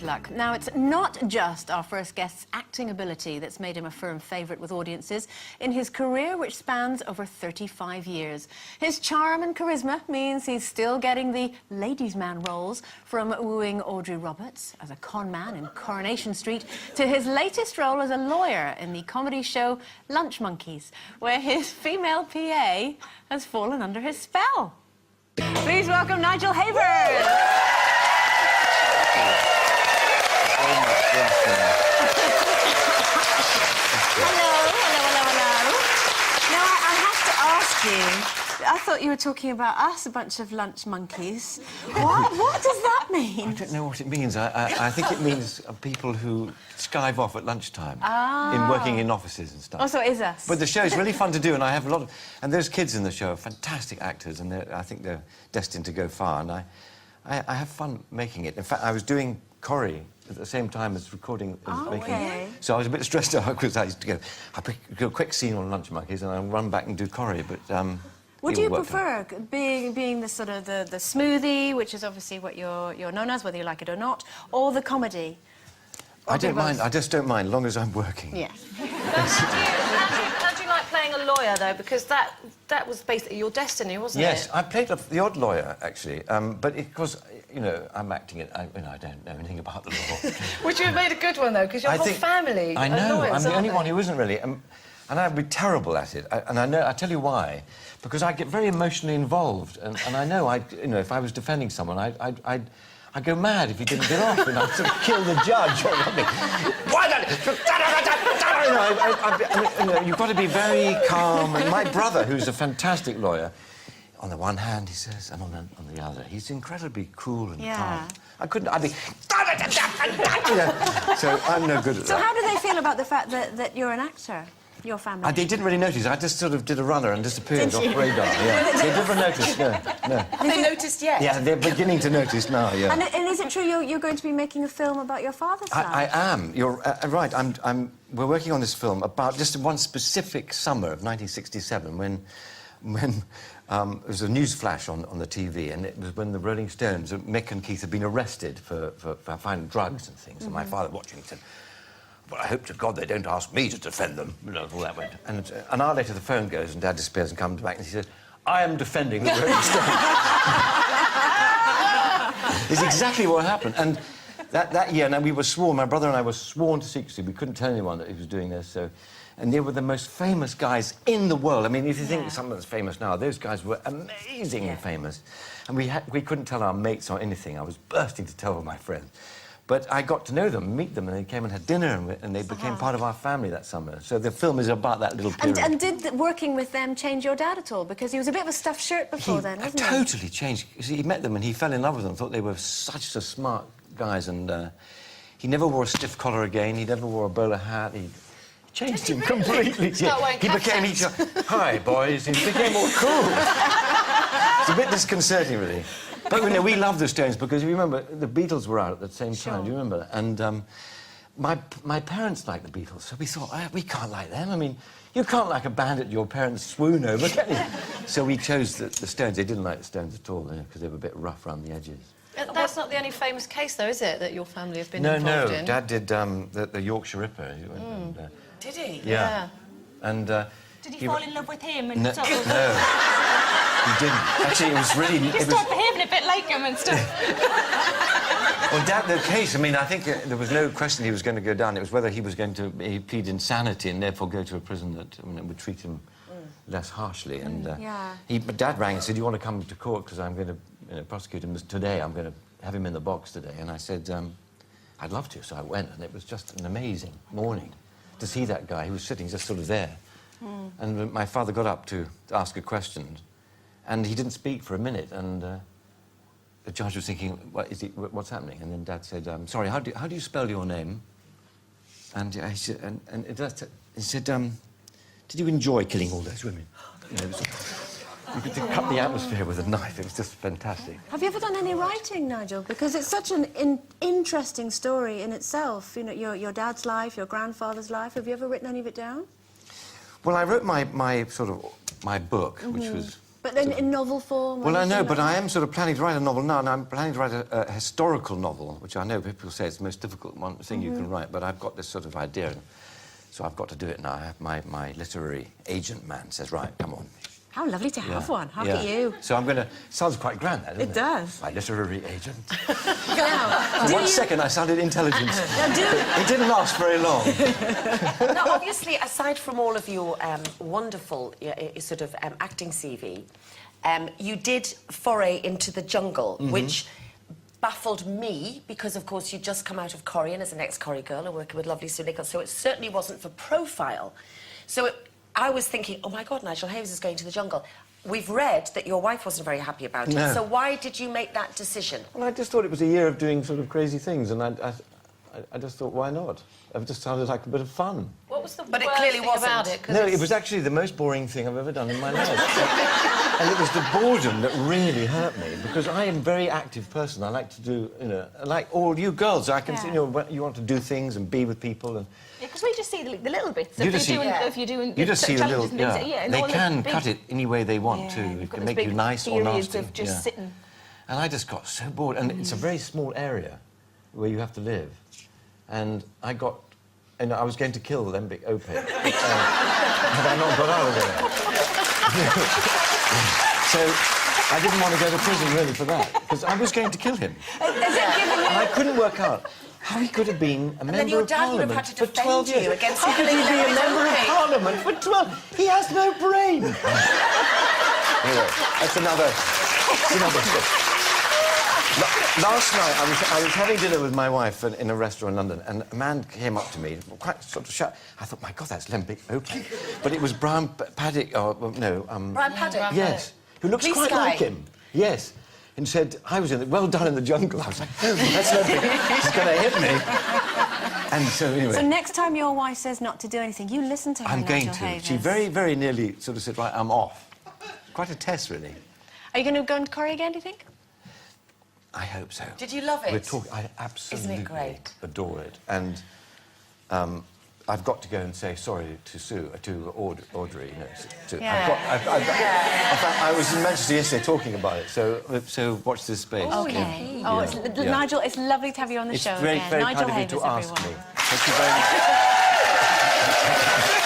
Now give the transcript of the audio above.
Luck. Now, it's not just our first guest's acting ability that's made him a firm favourite with audiences in his career, which spans over 35 years. His charm and charisma means he's still getting the ladies' man roles, from wooing Audrey Roberts as a con man in Coronation Street to his latest role as a lawyer in the comedy show Lunch Monkeys, where his female PA has fallen under his spell. Please welcome Nigel Havers! Hello. Now, I have to ask you, I thought you were talking about us, a bunch of lunch monkeys. What does that mean? I don't know what it means. I think it means people who skive off at lunchtime, in working in offices and stuff. Oh, so it is us. But the show is really fun to do, and I have a lot of... And those kids in the show are fantastic actors, and I think they're destined to go far, and I have fun making it. In fact, I was doing Corrie at the same time as recording and making it. So I was a bit stressed out because I used to do a quick scene on Lunch Monkeys and I'd run back and do Corrie, but what do you prefer, being the sort of the smoothie, which is obviously what you're known as, whether you like it or not, or the comedy? I don't mind. I just don't mind, as long as I'm working. Yeah. How do you like playing a lawyer, though? Because that was basically your destiny, wasn't it? Yes, I played the odd lawyer, actually, but because, you know, I'm acting it, I don't know anything about the law. Would you have made a good one, though? Because your whole family I know, lawyers, I'm the only they? one who isn't really, and I'd be terrible at it. I tell you why, because I get very emotionally involved, and I know, you know, if I was defending someone, I'd go mad if he didn't get off, and I'd sort of kill the judge or something. Why not? You know, you've got to be very calm. And my brother, who's a fantastic lawyer, on the one hand, he says, and on the other, he's incredibly cool and calm. I'd be... You know, so I'm no good at that. So how do they feel about the fact that you're an actor? Your family? They didn't really notice. I just sort of did a runner and disappeared off radar. Yeah. They never noticed. No. Have they noticed yet? Yeah, they're beginning to notice now. Yeah. And is it true you're going to be making a film about your father's life? I am. You're right. We're working on this film about just one specific summer of 1967 when there was a news flash on the TV, and it was when the Rolling Stones, Mick and Keith, had been arrested for finding drugs and things. And my father, watching, said, "Well, I hope to God they don't ask me to defend them." You know, all that went. And an hour later, the phone goes, and Dad disappears and comes back, and he says, "I am defending the Rolling Stones." It's exactly what happened. And that year, now we were sworn, my brother and I were sworn to secrecy. We couldn't tell anyone that he was doing this, so... And they were the most famous guys in the world. I mean, if you think someone's famous now, those guys were amazingly famous. And we couldn't tell our mates or anything. I was bursting to tell all my friends. But I got to know them, meet them, and they came and had dinner, and they became part of our family that summer. So the film is about that little period. And did working with them change your dad at all? Because he was a bit of a stuffed shirt before then, wasn't he? Totally changed. You see, he met them and he fell in love with them, thought they were such smart guys, and he never wore a stiff collar again, he never wore a bowler hat, he changed him completely. He became hi, boys, he became all cool. It's a bit disconcerting, really. But, you know, we love the Stones because, you remember, the Beatles were out at the same time, do you remember that? And my parents liked the Beatles, so we thought, we can't like them. I mean, you can't like a band that your parents swoon over, can you? So we chose the Stones. They didn't like the Stones at all, because they were a bit rough around the edges. That's not the only famous case, though, is it, that your family have been involved in? No, Dad did the Yorkshire Ripper. Did he? Yeah. And... did he fall in love with him? And no, he didn't. Actually, it was really... Just for him, a bit like him and stuff. Well, Dad, the case, I mean, I think there was no question he was going to go down. It was whether he was going to plead insanity and therefore go to a prison that would treat him less harshly. And Dad rang and said, "Do you want to come to court? Because I'm going to prosecute him today. I'm going to have him in the box today." And I said, "I'd love to." So I went, and it was just an amazing morning to see that guy. He was sitting just sort of there. And my father got up to ask a question, and he didn't speak for a minute, and the judge was thinking, what's happening? And then Dad said, "Sorry, how do you spell your name?" And he said, "Did you enjoy killing all those women?" You know, you could cut the atmosphere with a knife. It was just fantastic. Have you ever done any writing, Nigel? Because it's such an interesting story in itself. You know, your dad's life, your grandfather's life. Have you ever written any of it down? Well, I wrote my book, which was But then in novel form? Well, I know, but I am sort of planning to write a novel now, and I'm planning to write a historical novel, which I know people say is the most difficult thing you can write, but I've got this sort of idea, so I've got to do it now. I have my literary agent man says, right, come on. How lovely to have one. How at you. So I'm going to... Sounds quite grand, that, doesn't it? It does. My literary agent. Now, For 1 second, I sounded intelligent. It didn't last very long. Now, obviously, aside from all of your wonderful sort of acting CV, you did foray into the jungle, which baffled me because, of course, you'd just come out of Corian as an ex-Corrie girl and working with lovely Sue Nichols, so it certainly wasn't for profile. So I was thinking, oh, my God, Nigel Havers is going to the jungle. We've read that your wife wasn't very happy about it, so why did you make that decision? Well, I just thought it was a year of doing sort of crazy things, and I just thought, why not? It just sounded like a bit of fun. What was the But it worst clearly thing wasn't. about it? 'Cause No, it's- it was actually the most boring thing I've ever done in my life. And it was the boredom that really hurt me, because I am a very active person. I like to do, you know, like all you girls, I can see, you know, you want to do things and be with people and... Because we just see the little bits. You If just you're see- doing, if you're doing You just see the little... challenges and things, and they all the can big- cut it any way they want to. You've It got can those make you big nice or periods nasty. of just sitting. And I just got so bored. And it's a very small area where you have to live. And I got... And I was going to kill Lembic Opie. Had I not got out of there. So I didn't want to go to prison, really, for that. Because I was going to kill him. And I couldn't work out how he could have been a member of Parliament had to for defend 12 years. you against How could he be a member of Parliament for 12? He has no brain. Anyway, that's another story. Last night, I was having dinner with my wife in a restaurant in London, and a man came up to me, quite sort of shut. I thought, my God, that's Lembic Opie. But it was Brian Paddock, Brian Paddock? Yes, who looks Police quite guy. like him. Yes. And said, I was in the... Well done in the jungle. I was like, oh, that's Lembic. He's going to hit me. And so, anyway... So next time your wife says not to do anything, you listen to her, I'm going Nigel to. Havers. She very, very nearly sort of said, right, I'm off. Quite a test, really. Are you going to go into Corrie again, do you think? I hope so. Did you love it? We're talking... I absolutely great? adore it. And I've got to go and say sorry to Sue, to Audrey, you know. I was in Manchester yesterday talking about it, so watch this space. Okay. Yeah. Oh, Yeah. Nigel, it's lovely to have you on the it's show very, again. very Nigel kind of you Havers, to ask everyone. me. Thank you very much.